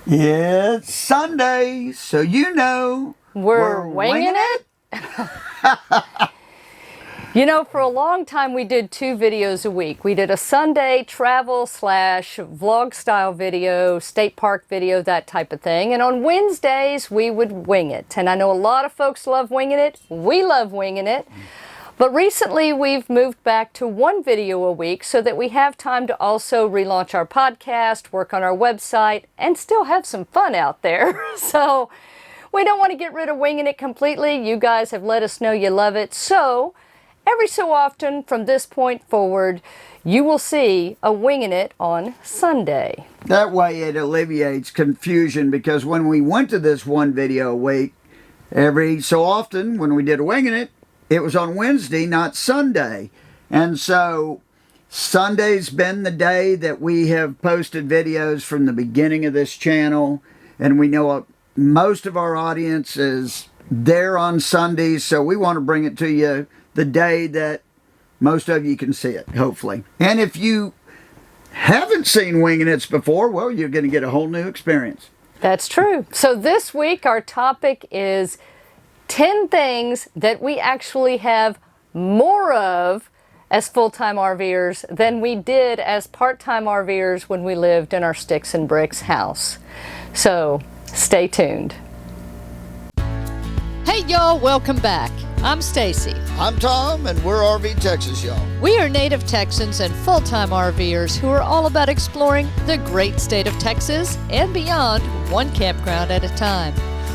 It's Sunday, so you know We're winging it? You know, for a long time we did 2 videos a week. We did a Sunday travel / vlog style video, state park video, that type of thing. And on Wednesdays we would wing it. And I know a lot of folks love winging it. We love winging it. But recently we've moved back to 1 video a week so that we have time to also relaunch our podcast, work on our website, and still have some fun out there. So we don't want to get rid of winging it completely. You guys have let us know you love it. So every so often from this point forward, you will see a winging it on Sunday. That way it alleviates confusion, because when we went to this 1 video a week, every so often when we did a winging it, it was on Wednesday, not Sunday. And so Sunday's been the day that we have posted videos from the beginning of this channel. And we know most of our audience is there on Sundays, so we want to bring it to you the day that most of you can see it, hopefully. And if you haven't seen Wingin' It's before, well, you're going to get a whole new experience. That's true. So this week our topic is 10 things that we actually have more of as full-time RVers than we did as part-time RVers when we lived in our sticks and bricks house. So stay tuned. Hey y'all, welcome back. I'm Stacy. I'm Tom, and we're RV Texas, y'all. We are Native Texans and full-time RVers who are all about exploring the great state of Texas and beyond, one campground at a time.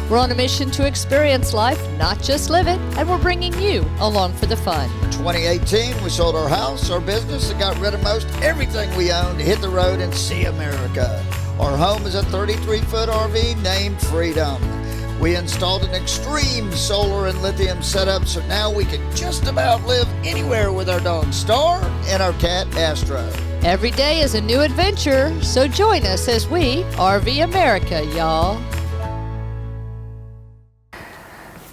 We're on a mission to experience life, not just live it, and we're bringing you along for the fun. 2018, we sold our house, our business, and got rid of most everything we owned to hit the road and see America. Our home is a 33-foot RV named Freedom. We installed an extreme solar and lithium setup, so now we can just about live anywhere with our dog Star and our cat Astro. Every day is a new adventure, so join us as we RV America, y'all.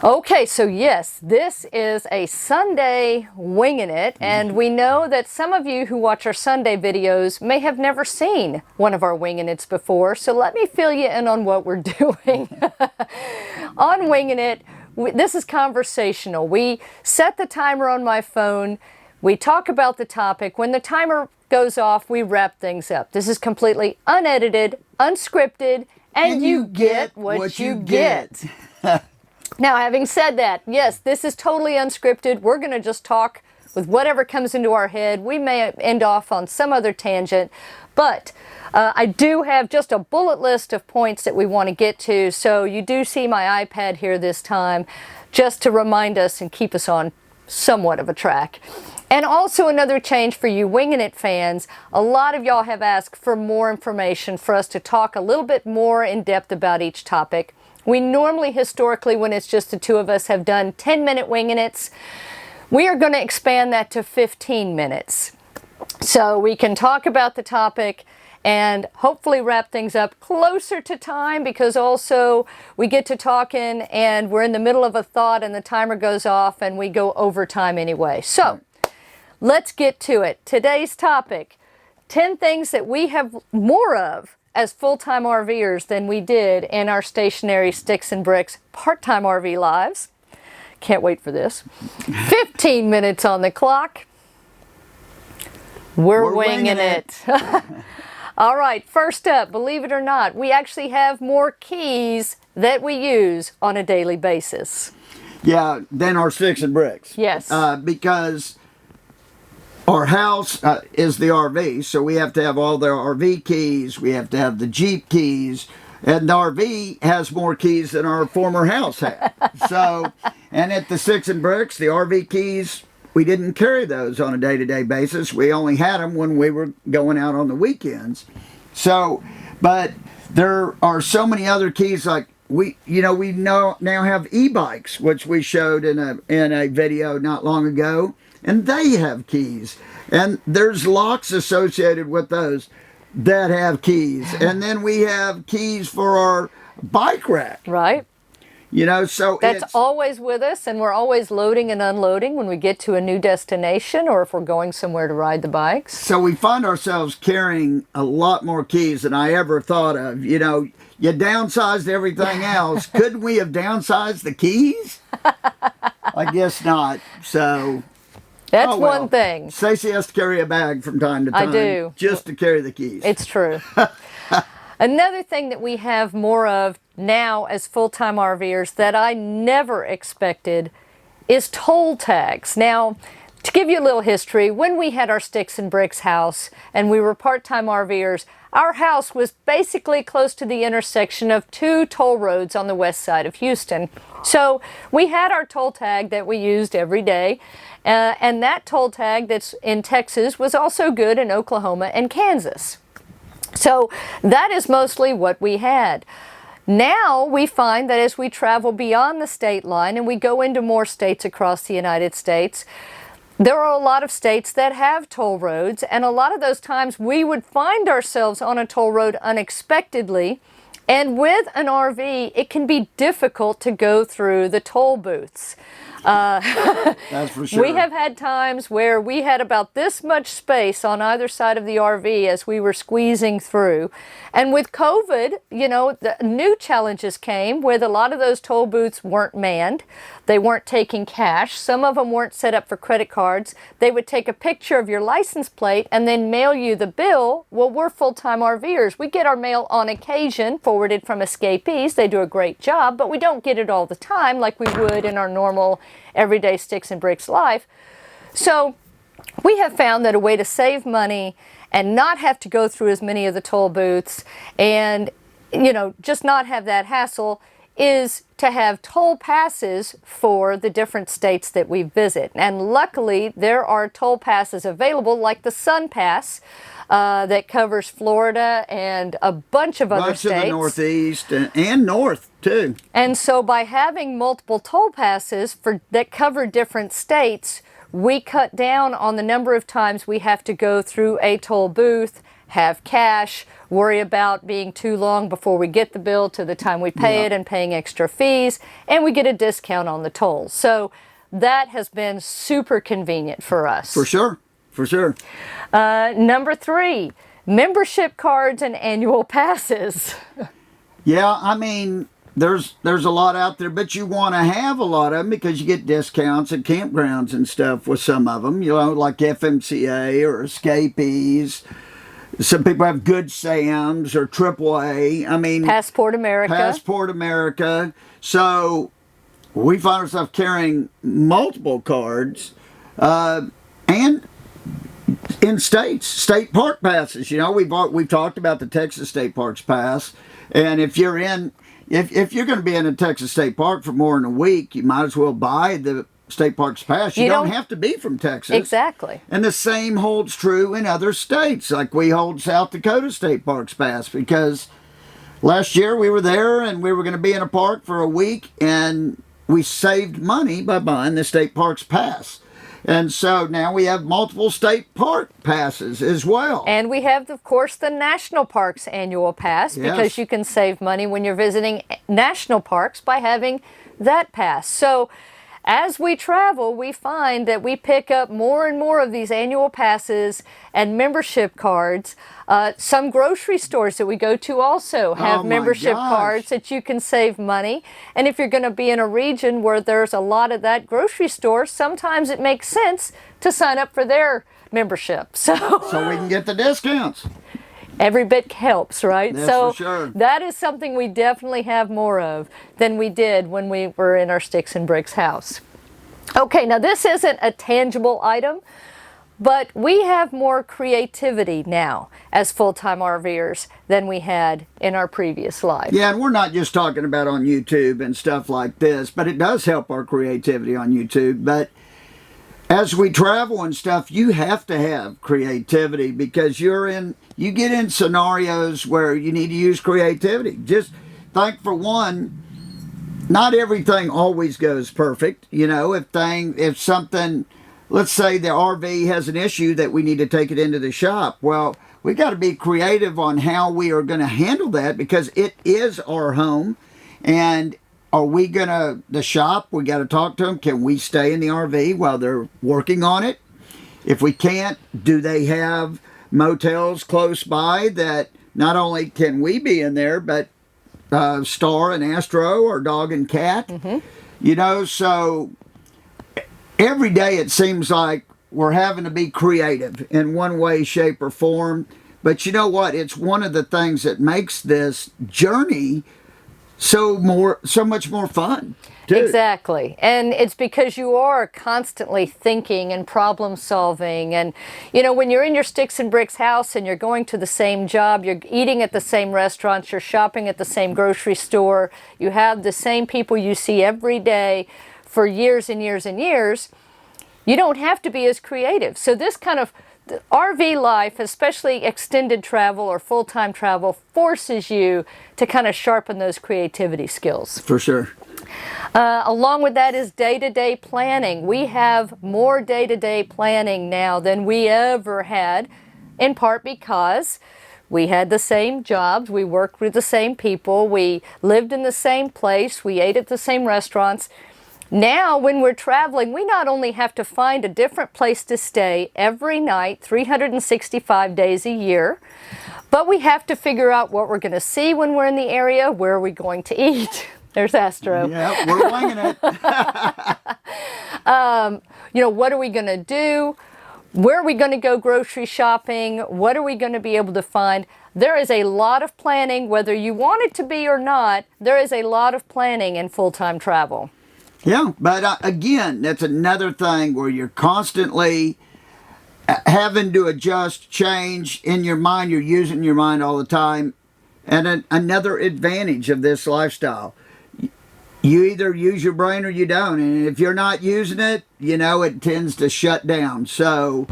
Okay, so yes, this is a Sunday winging it, and we know that some of you who watch our Sunday videos may have never seen one of our winging its before, so let me fill you in on what we're doing. On winging it, this is conversational. We set the timer on my phone, we talk about the topic. When the timer goes off, we wrap things up. This is completely unedited, unscripted, and you get what you get. Now, having said that, yes, this is totally unscripted. We're going to just talk with whatever comes into our head. We may end off on some other tangent, but I do have just a bullet list of points that we want to get to. So you do see my iPad here this time, just to remind us and keep us on somewhat of a track. And also another change for you Wingin' It fans, a lot of y'all have asked for more information, for us to talk a little bit more in depth about each topic. We normally, historically, when it's just the 2 of us, have done 10-minute winging its. We are going to expand that to 15 minutes. So we can talk about the topic and hopefully wrap things up closer to time, because also we get to talking and we're in the middle of a thought and the timer goes off and we go over time anyway. So let's get to it. Today's topic, 10 things that we have more of as full-time RVers than we did in our stationary sticks and bricks part-time RV lives. Can't wait for this. 15 minutes on the clock. We're winging it. All right, first up, believe it or not, we actually have more keys that we use on a daily basis. Yeah, than our sticks and bricks. Yes. Because our house is the RV, so we have to have all the RV keys. We have to have the Jeep keys. And the RV has more keys than our former house had. So, and at the sticks and bricks, the RV keys, we didn't carry those on a day-to-day basis. We only had them when we were going out on the weekends. So, but there are so many other keys, like we now have e-bikes, which we showed in a video not long ago. And they have keys. And there's locks associated with those that have keys. And then we have keys for our bike rack. Right. You know, so That's always with us, and we're always loading and unloading when we get to a new destination or if we're going somewhere to ride the bikes. So we find ourselves carrying a lot more keys than I ever thought of. You know, you downsized everything else. Couldn't we have downsized the keys? I guess not. So that's one thing. Stacey has to carry a bag from time to time. I do. Just to carry the keys. It's true. Another thing that we have more of now as full-time RVers that I never expected is toll tags. Now, to give you a little history, when we had our sticks and bricks house and we were part-time RVers, our house was basically close to the intersection of two toll roads on the west side of Houston. So we had our toll tag that we used every day, and that toll tag that's in Texas was also good in Oklahoma and Kansas. So that is mostly what we had. Now we find that as we travel beyond the state line and we go into more states across the United States, there are a lot of states that have toll roads, and a lot of those times we would find ourselves on a toll road unexpectedly. And with an RV, it can be difficult to go through the toll booths. That's for sure. We have had times where we had about this much space on either side of the RV as we were squeezing through. And with COVID, you know, the new challenges came with a lot of those toll booths weren't manned. They weren't taking cash. Some of them weren't set up for credit cards. They would take a picture of your license plate and then mail you the bill. Well, we're full-time RVers. We get our mail on occasion forwarded from escapees. They do a great job, but we don't get it all the time like we would in our normal everyday sticks and bricks life. So we have found that a way to save money and not have to go through as many of the toll booths and, you know, just not have that hassle is to have toll passes for the different states that we visit. And luckily, there are toll passes available, like the Sun Pass, that covers Florida and a bunch of other states. Much of the Northeast and North, too. And so by having multiple toll passes that cover different states, we cut down on the number of times we have to go through a toll booth, have cash, worry about being too long before we get the bill to the time we pay it and paying extra fees, and we get a discount on the tolls. So that has been super convenient for us. For sure. For sure. Number 3, membership cards and annual passes. Yeah, I mean, there's a lot out there, but you want to have a lot of them because you get discounts at campgrounds and stuff with some of them, you know, like FMCA or Escapees. Some people have Good Sam's or AAA. I mean, Passport America. Passport America. So we find ourselves carrying multiple cards, and in state park passes. You know, we've talked about the Texas State Parks Pass, and if you're going to be in a Texas State Park for more than a week, you might as well buy the State Parks Pass. You don't have to be from Texas. Exactly. And the same holds true in other states. Like we hold South Dakota State Parks Pass because last year we were there and we were going to be in a park for a week and we saved money by buying the State Parks Pass. And so now we have multiple state park passes as well. And we have, of course, the National Parks Annual Pass because you can save money when you're visiting national parks by having that pass. So as we travel, we find that we pick up more and more of these annual passes and membership cards. Some grocery stores that we go to also have membership cards that you can save money. And if you're going to be in a region where there's a lot of that grocery store, sometimes it makes sense to sign up for their membership. So we can get the discounts. Every bit helps, right? That's so for sure. That is something we definitely have more of than we did when we were in our sticks and bricks house. Okay, now this isn't a tangible item, but we have more creativity now as full-time RVers than we had in our previous life. Yeah, and we're not just talking about on YouTube and stuff like this, but it does help our creativity on YouTube. But as we travel and stuff, you have to have creativity because you get in scenarios where you need to use creativity. Just think, for one, not everything always goes perfect. You know, if something, let's say the RV has an issue that we need to take it into the shop. Well, we got to be creative on how we are going to handle that because it is our home. And are we gonna, the shop, we got to talk to them. Can we stay in the RV while they're working on it? If we can't, do they have motels close by that not only can we be in there, but Star and Astro or Dog and Cat? You know, so every day it seems like we're having to be creative in one way, shape, or form. But you know what? It's one of the things that makes this journey so much more fun, too. Exactly. And it's because you are constantly thinking and problem solving. And, you know, when you're in your sticks and bricks house and you're going to the same job, you're eating at the same restaurants, you're shopping at the same grocery store, you have the same people you see every day for years and years and years, you don't have to be as creative. So this kind of RV life, especially extended travel or full-time travel, forces you to kind of sharpen those creativity skills. For sure. Along with that is day-to-day planning. We have more day-to-day planning now than we ever had, in part because we had the same jobs, we worked with the same people, we lived in the same place, we ate at the same restaurants. Now, when we're traveling, we not only have to find a different place to stay every night, 365 days a year, but we have to figure out what we're going to see when we're in the area, where are we going to eat. There's Astro. Yeah, we're winging it. You know, what are we going to do? Where are we going to go grocery shopping? What are we going to be able to find? There is a lot of planning, whether you want it to be or not, there is a lot of planning in full-time travel. Yeah, but again, that's another thing where you're constantly having to adjust, change in your mind. You're using your mind all the time. And another advantage of this lifestyle, you either use your brain or you don't. And if you're not using it, you know, it tends to shut down. So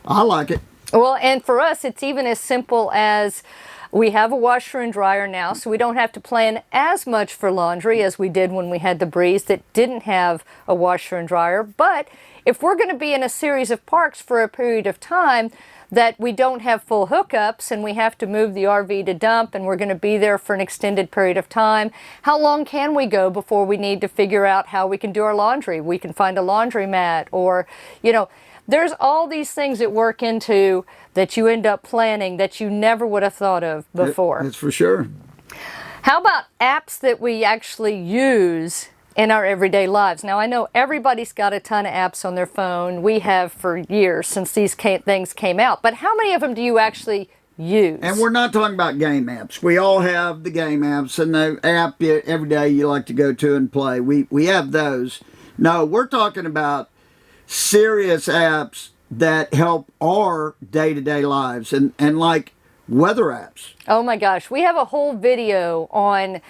I like it. Well, and for us, it's even as simple as we have a washer and dryer now, so we don't have to plan as much for laundry as we did when we had the Breeze that didn't have a washer and dryer. But if we're going to be in a series of parks for a period of time that we don't have full hookups and we have to move the RV to dump and we're going to be there for an extended period of time, how long can we go before we need to figure out how we can do our laundry? We can find a laundromat, or, you know, there's all these things that work into that you end up planning that you never would have thought of before. That's for sure. How about apps that we actually use in our everyday lives? Now, I know everybody's got a ton of apps on their phone. We have for years since these things came out. But how many of them do you actually use? And we're not talking about game apps. We all have the game apps and the app every day you like to go to and play. We have those. No, we're talking about serious apps that help our day-to-day lives and like weather apps. Oh my gosh, we have a whole video on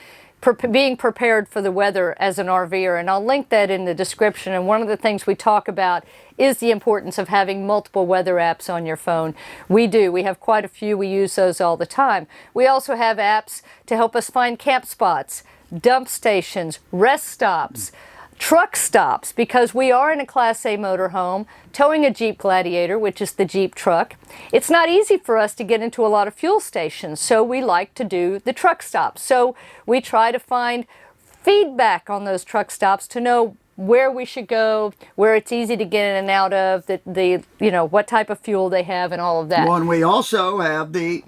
being prepared for the weather as an RVer, and I'll link that in the description. And one of the things we talk about is the importance of having multiple weather apps on your phone. We do. We have quite a few. We use those all the time. We also have apps to help us find camp spots, dump stations, rest stops, truck stops, because we are in a Class A motorhome towing a Jeep Gladiator, which is the Jeep truck. It's not easy for us to get into a lot of fuel stations, so we like to do the truck stops. So we try to find feedback on those truck stops to know where we should go, where it's easy to get in and out of, the you know, what type of fuel they have and all of that. Well, and we also have a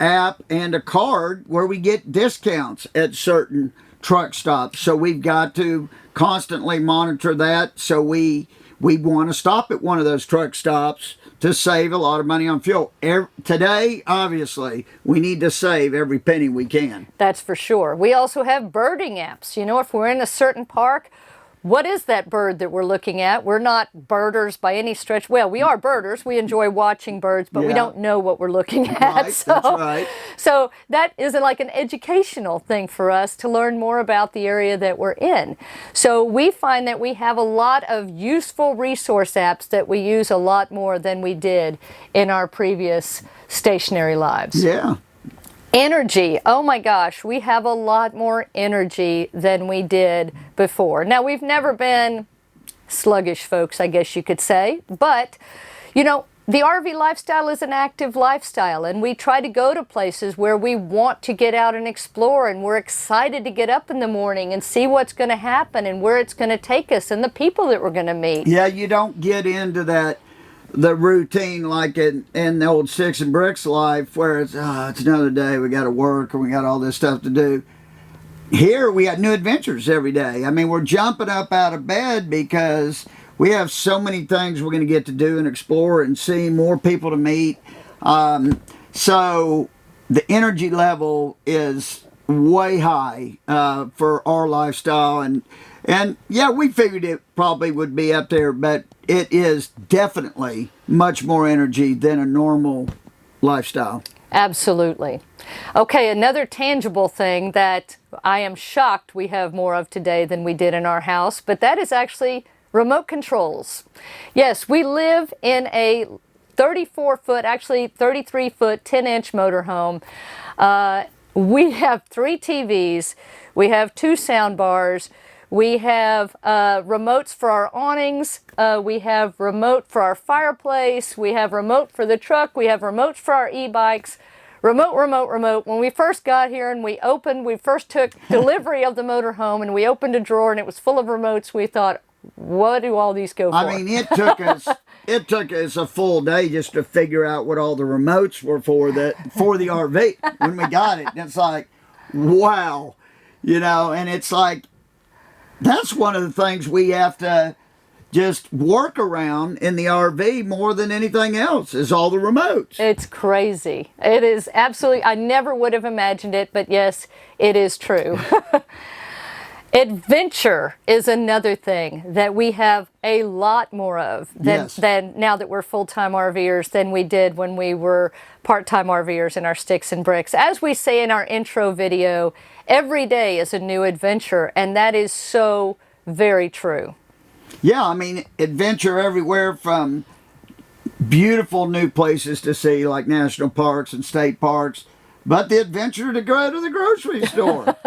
app and a card where we get discounts at certain truck stops. So we've got to constantly monitor that. So we want to stop at one of those truck stops to save a lot of money on fuel. Today, obviously, we need to save every penny we can. That's for sure. We also have birding apps. You know, if we're in a certain park, what is that bird that we're looking at? We're not birders by any stretch. Well, we are birders. We enjoy watching birds, but we don't know what we're looking at. Right, so, that's right. So that is like an educational thing for us to learn more about the area that we're in. So we find that we have a lot of useful resource apps that we use a lot more than we did in our previous stationary lives. Yeah. Energy. Oh my gosh, we have a lot more energy than we did before. Now, we've never been sluggish folks, I guess you could say, but you know, the RV lifestyle is an active lifestyle, and we try to go to places where we want to get out and explore, and we're excited to get up in the morning and see what's going to happen and where it's going to take us and the people that we're going to meet. Yeah, you don't get into the routine like in the old sticks and bricks life where it's another day, we got to work and we got all this stuff to do. Here we got new adventures every day. I mean, we're jumping up out of bed because we have so many things we're going to get to do and explore and see, more people to meet. So the energy level is way high for our lifestyle. And yeah, we figured it probably would be up there, but it is definitely much more energy than a normal lifestyle. Absolutely. Okay, another tangible thing that I am shocked we have more of today than we did in our house, but that is actually remote controls. Yes, we live in a 34-foot, actually 33-foot, 10-inch motorhome. We have 3 TVs. We have 2 sound bars. We have remotes for our awnings. We have remote for our fireplace. We have remote for the truck. We have remotes for our e-bikes. Remote. When we first got here and we first took delivery of the motorhome and we opened a drawer and it was full of remotes, we thought, what do all these go for? I mean, it took us a full day just to figure out what all the remotes were for the RV when we got it. And it's like, wow, and it's like, that's one of the things we have to just work around in the RV more than anything else is all the remotes. It's crazy. It is absolutely, I never would have imagined it, but yes, it is true. Adventure is another thing that we have a lot more of than now that we're full-time RVers than we did when we were part-time RVers in our sticks and bricks. As we say in our intro video, every day is a new adventure, and that is so very true. Yeah, I mean, adventure everywhere from beautiful new places to see like national parks and state parks, but the adventure to go to the grocery store.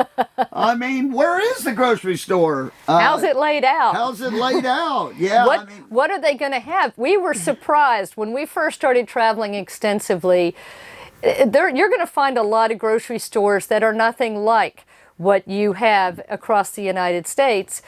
I mean, where is the grocery store? How's it laid out? Yeah. What are they going to have? We were surprised when we first started traveling extensively. You're going to find a lot of grocery stores that are nothing like what you have across the United States.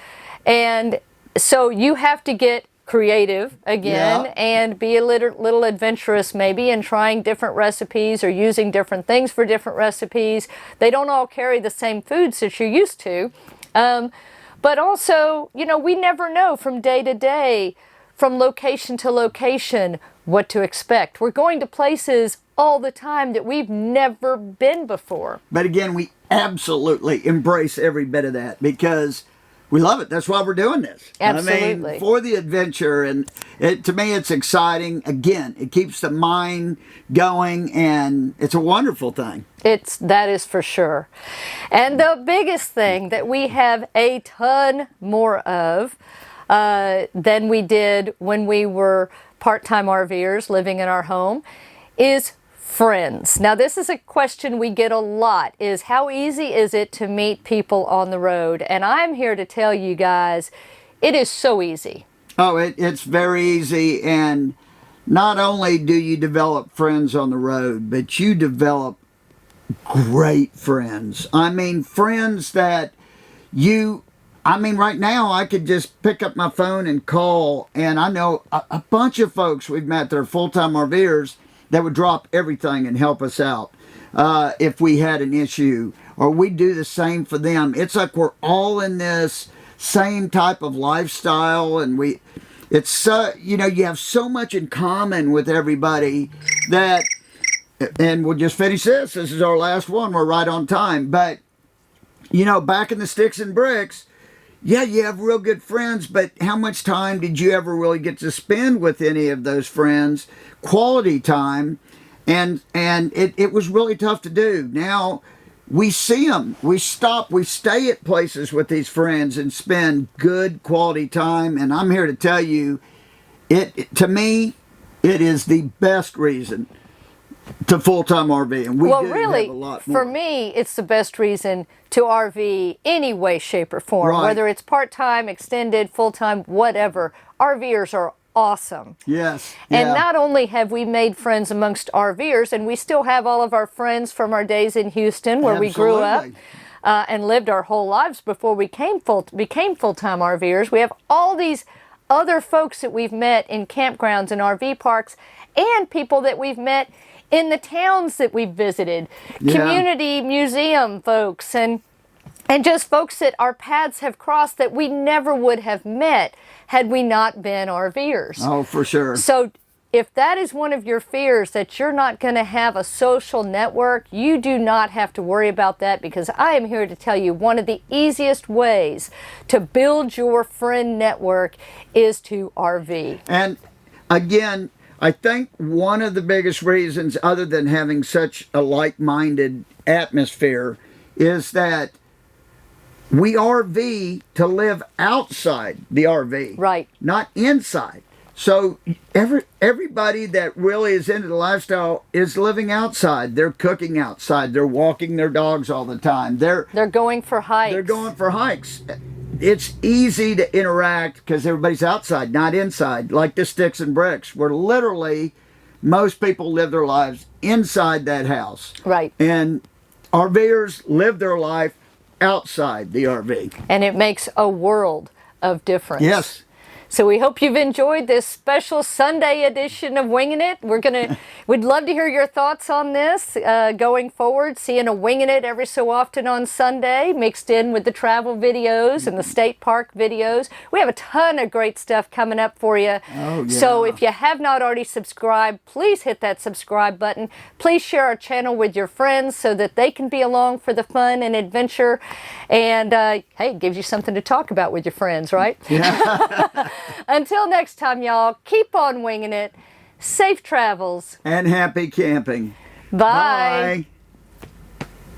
And so you have to get creative again and be a little adventurous maybe in trying different recipes or using different things for different recipes. They don't all carry the same foods that you're used to. But also, we never know from day to day, from location to location, what to expect. We're going to places all the time that we've never been before. But again, we absolutely embrace every bit of that because we love it. That's why we're doing this. Absolutely. I mean, for the adventure. And to me, it's exciting. Again, it keeps the mind going, and it's a wonderful thing. That is for sure. And the biggest thing that we have a ton more of than we did when we were part-time RVers living in our home is friends. Now, this is a question we get a lot, is how easy is it to meet people on the road? And I'm here to tell you guys, it is so easy. Oh, it's very easy. And not only do you develop friends on the road, but you develop great friends. I mean, friends that right now I could just pick up my phone and call, and I know a bunch of folks we've met that are full-time RVers that would drop everything and help us out if we had an issue, or we do the same for them. It's like we're all in this same type of lifestyle, and you have so much in common with everybody that, and we'll just finish this. This is our last one. We're right on time. But, back in the sticks and bricks, yeah, you have real good friends, but how much time did you ever really get to spend with any of those friends? Quality time, and it was really tough to do. Now we see them, we stay at places with these friends and spend good quality time, and I'm here to tell you, to me, it is the best reason to full-time RV, and we do really, have a lot more. For me, it's the best reason to RV any way, shape, or form. Right. Whether it's part-time, extended, full-time, whatever. RVers are awesome. Yes. And yeah. not only have we made friends amongst RVers, and we still have all of our friends from our days in Houston where we grew up and lived our whole lives before we became full-time RVers. We have all these other folks that we've met in campgrounds and RV parks, and people that we've met in the towns that we've visited, community museum folks, and just folks that our paths have crossed that we never would have met had we not been RVers. Oh, for sure. So if that is one of your fears, that you're not going to have a social network, you do not have to worry about that, because I am here to tell you one of the easiest ways to build your friend network is to RV. And again, I think one of the biggest reasons, other than having such a like-minded atmosphere, is that we RV to live outside the RV. Right. Not inside. So everybody that really is into the lifestyle is living outside. They're cooking outside. They're walking their dogs all the time. They're going for hikes. They're going for hikes. It's easy to interact because everybody's outside, not inside, like the sticks and bricks, where literally most people live their lives inside that house. Right. And RVers live their life outside the RV. And it makes a world of difference. Yes. So we hope you've enjoyed this special Sunday edition of Wingin' It. We'd love to hear your thoughts on this going forward, seeing a Wingin' It every so often on Sunday, mixed in with the travel videos and the state park videos. We have a ton of great stuff coming up for you. Oh, yeah. So if you have not already subscribed, please hit that subscribe button. Please share our channel with your friends so that they can be along for the fun and adventure. And hey, it gives you something to talk about with your friends, right? Yeah. Until next time, y'all, keep on winging it. Safe travels. And happy camping. Bye. Bye.